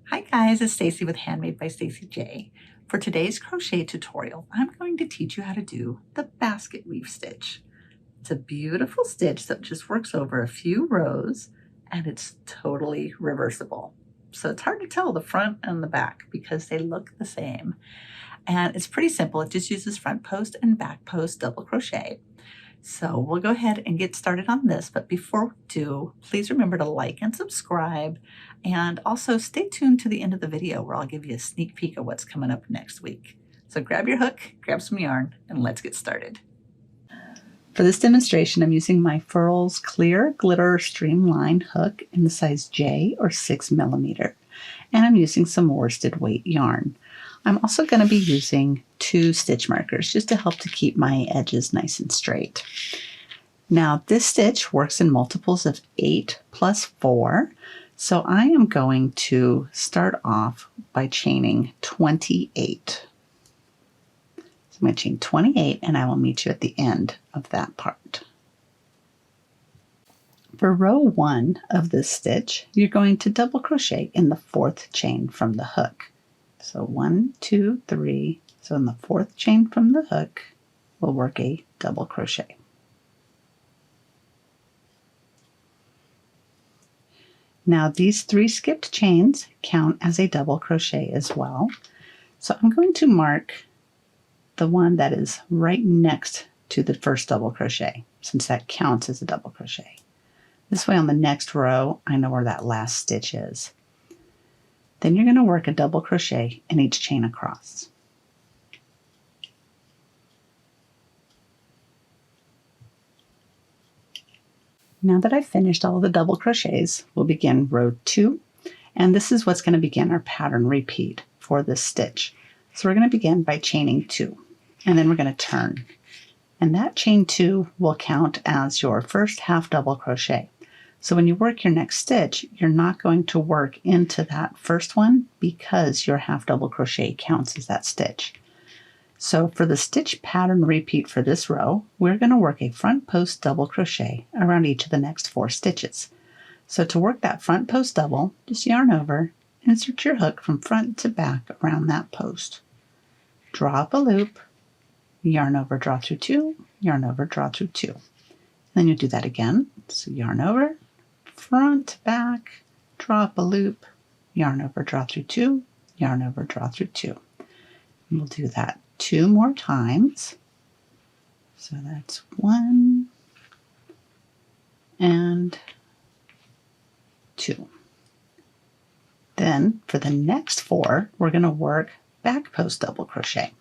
Hi guys, it's Stacy with Handmade by Stacy J. For today's crochet tutorial, I'm going to teach you how to do the basket weave stitch. It's a beautiful stitch that just works over a few rows and it's totally reversible. So it's hard to tell the front and the back because they look the same. And it's pretty simple. It just uses front post and back post double crochet. So we'll go ahead and get started on this, but before we do, please remember to like and subscribe, and also stay tuned to the end of the video where I'll give you a sneak peek of what's coming up next week. So grab your hook, grab some yarn, and let's get started. For this demonstration, I'm using my Furls Clear Glitter Streamline hook in the size J or 6mm, and I'm using some worsted weight yarn. I'm also going to be using 2 stitch markers just to help to keep my edges nice and straight. Now this stitch works in multiples of 8 plus 4, so I am going to start off by chaining 28. So I'm going to chain 28 and I will meet you at the end of that part. For row 1 of this stitch, you're going to double crochet in the 4th chain from the hook. So 1, 2, 3. So in the 4th chain from the hook, we'll work a double crochet. Now these 3 skipped chains count as a double crochet as well. So I'm going to mark the one that is right next to the first double crochet, since that counts as a double crochet. This way on the next row, I know where that last stitch is. Then you're going to work a double crochet in each chain across. Now that I've finished all of the double crochets, we'll begin row 2, and this is what's going to begin our pattern repeat for this stitch. So we're going to begin by chaining 2, and then we're going to turn. And that chain 2 will count as your first half double crochet. So when you work your next stitch, you're not going to work into that first one because your half double crochet counts as that stitch. So for the stitch pattern repeat for this row, we're going to work a front post double crochet around each of the next 4 stitches. So to work that front post double, just yarn over, insert your hook from front to back around that post. Draw up a loop, yarn over, draw through 2, yarn over, draw through 2. Then you do that again. So yarn over, front, back, draw up a loop, yarn over, draw through 2, yarn over, draw through 2. And we'll do that 2 more times. So that's 1 and 2. Then for the next 4, we're going to work back post double crochet.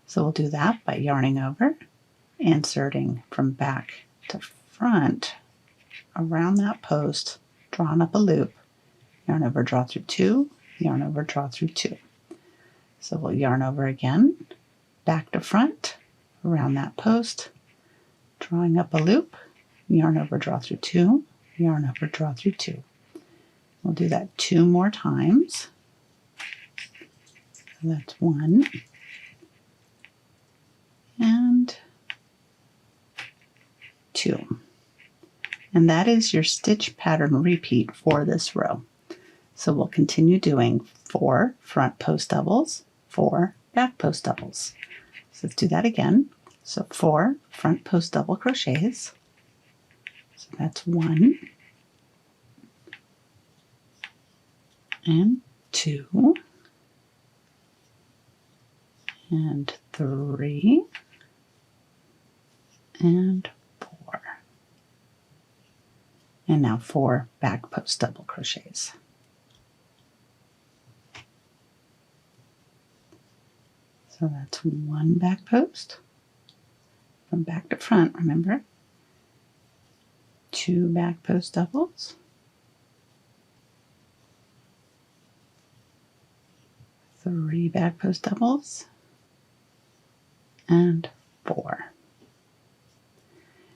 So we'll do that by yarning over, inserting from back to front around that post, drawing up a loop, yarn over, draw through 2, yarn over, draw through 2. So we'll yarn over again, back to front, around that post, drawing up a loop, yarn over, draw through 2, yarn over, draw through 2. We'll do that 2 more times. So that's 1 and 2. And that is your stitch pattern repeat for this row. So we'll continue doing 4 front post doubles, 4 back post doubles. So let's do that again. So 4 front post double crochets. So that's 1 and 2 and 3 and 4. And now 4 back post double crochets. So that's 1 back post from back to front, remember. 2 back post doubles. 3 back post doubles. And 4.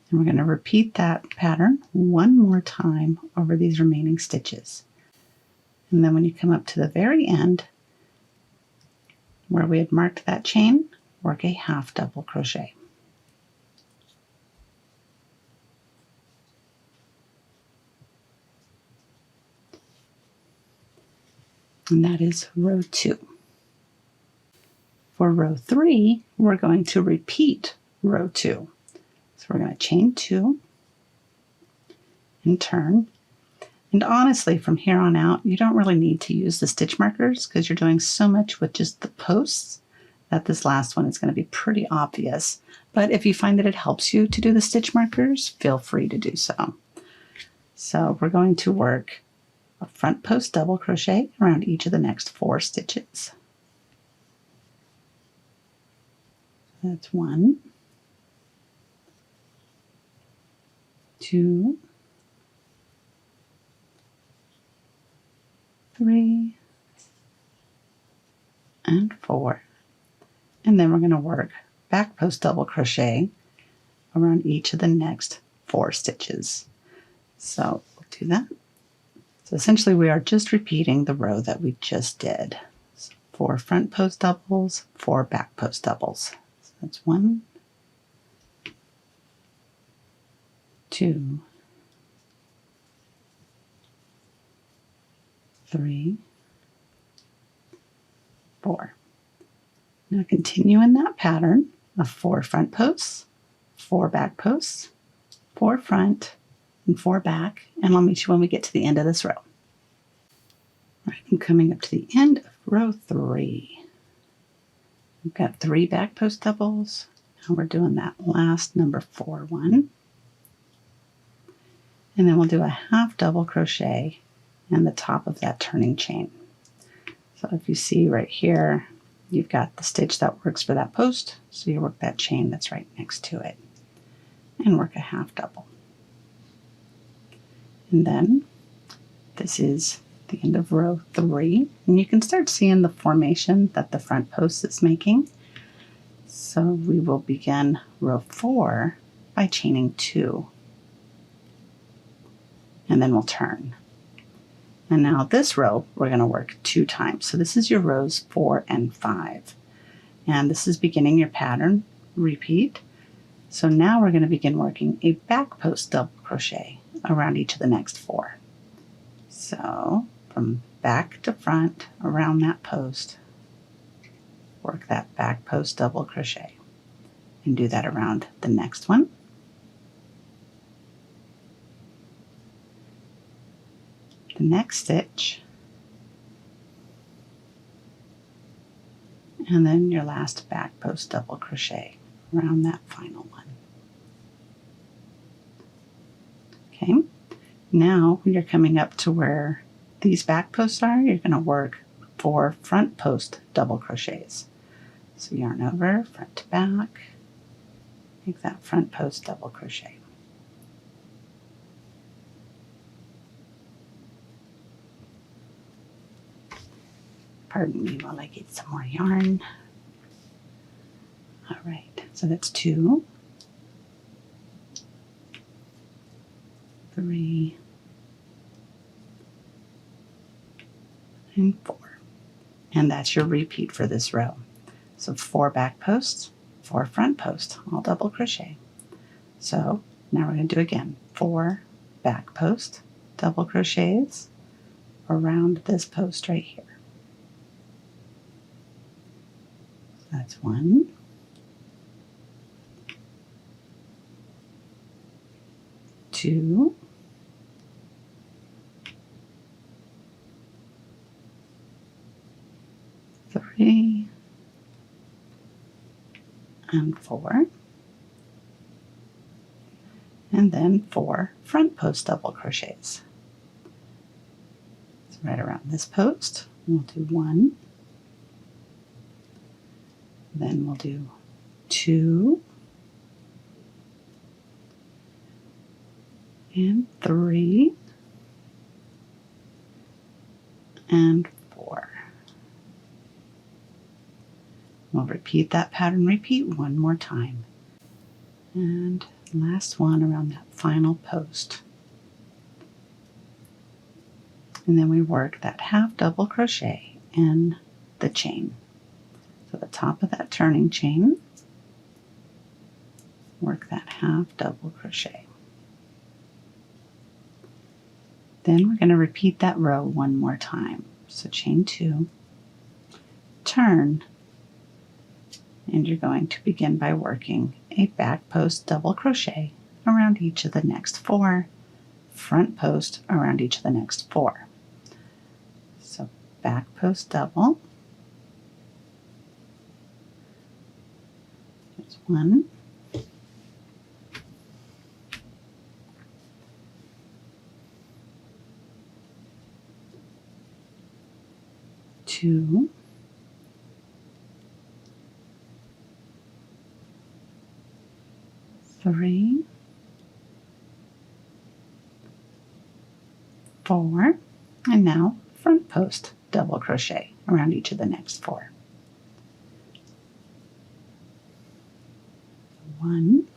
And we're going to repeat that pattern 1 more time over these remaining stitches. And then when you come up to the very end, where we had marked that chain, work a half double crochet. and that is row 2. For row 3, we're going to repeat row 2. So we're going to chain 2 and turn. And honestly, from here on out, you don't really need to use the stitch markers because you're doing so much with just the posts that this last one is going to be pretty obvious. But if you find that it helps you to do the stitch markers, feel free to do so. So we're going to work a front post double crochet around each of the next 4 stitches. That's 1, 2, 3, and 4. And then we're going to work back post double crochet around each of the next 4 stitches. So we'll do that. So essentially we are just repeating the row that we just did. So 4 front post doubles, 4 back post doubles. So that's 1, 2, 3, 4. Now continue in that pattern of 4 front posts, 4 back posts, 4 front, and 4 back, and I'll meet you when we get to the end of this row. All right, I'm coming up to the end of row 3. We've got 3 back post doubles, and we're doing that last number 4 one. And then we'll do a half double crochet in the top of that turning chain. So if you see right here, you've got the stitch that works for that post, so you work that chain that's right next to it and work a half double. And then this is the end of row 3, and you can start seeing the formation that the front post is making. So we will begin row 4 by chaining 2, and then we'll turn. And now this row we're going to work 2 times. So this is your rows 4 and 5. And this is beginning your pattern repeat. So now we're going to begin working a back post double crochet around each of the next 4. So from back to front around that post, work that back post double crochet and do that around the next one. The next stitch, and then your last back post double crochet around that final one. Okay, now when you're coming up to where these back posts are, you're going to work 4 front post double crochets. So yarn over, front to back, make that front post double crochet. Pardon me while I get some more yarn. All right, so that's 2, 3, and 4. And that's your repeat for this row. So 4 back posts, 4 front posts, all double crochet. So now we're going to do again 4 back post double crochets around this post right here. That's 1, 2, 3, and 4, and then 4 front post double crochets. So right around this post, we'll do 1, then we'll do 2, and 3, and 4. We'll repeat that pattern repeat one more time. And last one around that final post. And then we work that half double crochet in the chain. So the top of that turning chain, work that half double crochet. Then we're going to repeat that row one more time. So chain 2, turn, and you're going to begin by working a back post double crochet around each of the next 4, front post around each of the next 4. So back post double, there's 1, 2, 3, 4, and now front post double crochet around each of the next 4. 1,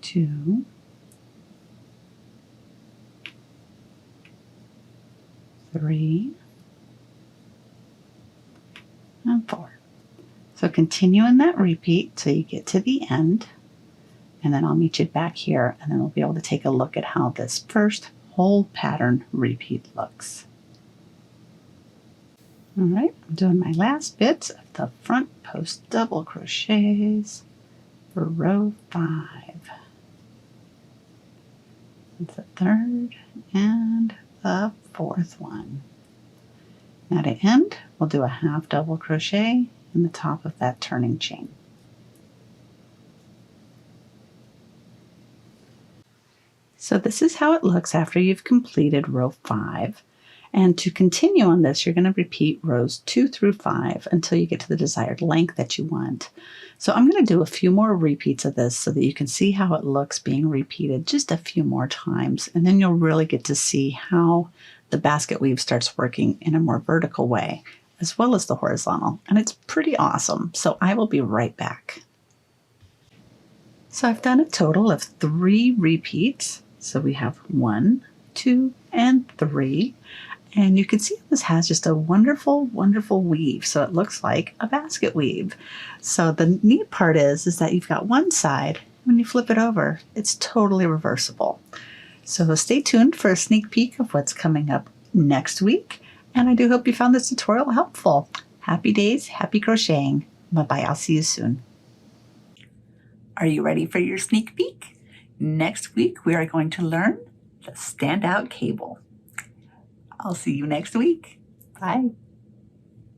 2, 3, and 4. So continue in that repeat till you get to the end, and then I'll meet you back here, and then we'll be able to take a look at how this first whole pattern repeat looks. All right, I'm doing my last bits of the front post double crochets for row 5. It's the 3rd and the 4th one. Now to end, we'll do a half double crochet in the top of that turning chain. So this is how it looks after you've completed row 5. And to continue on this, you're going to repeat rows 2 through 5 until you get to the desired length that you want. So I'm going to do a few more repeats of this so that you can see how it looks being repeated just a few more times, and then you'll really get to see how the basket weave starts working in a more vertical way as well as the horizontal, and it's pretty awesome. So I will be right back. So I've done a total of 3 repeats. So we have 1, 2, and 3. And you can see this has just a wonderful, wonderful weave. So it looks like a basket weave. So the neat part is that you've got one side. When you flip it over, it's totally reversible. So stay tuned for a sneak peek of what's coming up next week. And I do hope you found this tutorial helpful. Happy days, happy crocheting. Bye-bye, I'll see you soon. Are you ready for your sneak peek? Next week, we are going to learn the standout cable. I'll see you next week. Bye.